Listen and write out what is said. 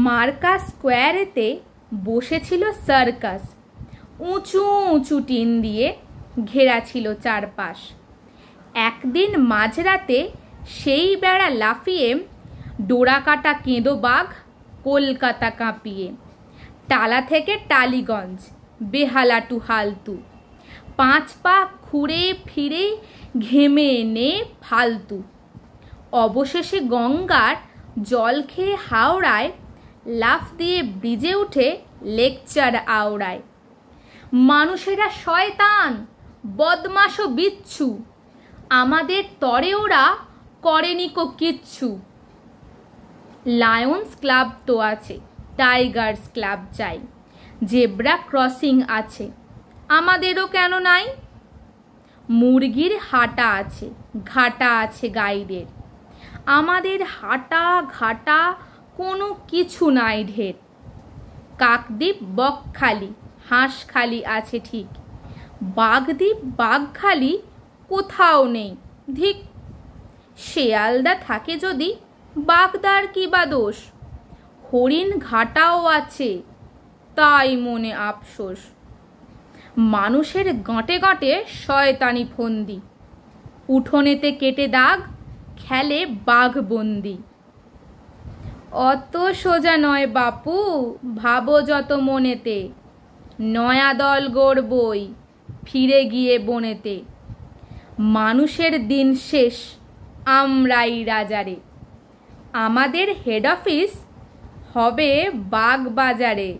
Marcus স্কোয়ারেতে বসেছিল circus. উঁচু উঁচু টিন দিয়ে ঘেরা ছিল চারপাশ। একদিন মাঝরাতে সেই বেড়া লাফিয়ে ডোরাকাটা কেঁদো বাঘ কলকাতা কাঁপিয়ে। টালা থেকে টালিগঞ্জ, বেহালা টু হালতু, 5 পা ঘুরে ফিরে ঘেমে এনে ফালতু। অবশেষে গঙ্গার জল খেয়ে হাওড়ায় লাফ দিয়ে ব্রিজে উঠে লেকচার আওড়ায়। মানুষেরা শয়তান, বদমাশ ও বিচ্ছু, আমাদের তরে ওরা করেনি কো কিচ্ছু। লায়ন্স ক্লাব তো আছে, টাইগার্স ক্লাব চাই, জেব্রা ক্রসিং আছে, আমাদেরও কেন নাই? মুরগির হাটা আছে, ঘাটা আছে গাইডের, আমাদের হাটা ঘাটা কোনো কিছু নাই ঢের। কাকদ্বীপ বকখালি হাঁসখালি আছে ঠিক, বাগদ্বীপ বাঘখালি কোথাও নেই ধিক। শেয়ালদা থাকে যদি বাগদার কি বা দোষ, হরিণ ঘাটাও আছে তাই মনে আফসোস। মানুষের গাঁটে গাঁটে শয়তানি ফন্দি, উঠোনেতে কেটে দাগ খেলে বাঘ বন্দি। অত সোজা নয় বাপু, ভাবো যত মনেতে, নয়া দল গড়বই ফিরে গিয়ে বনেতে। মানুষের দিন শেষ আমরাই রাজারে, আমাদের হেড অফিস হবে বাগবাজারে।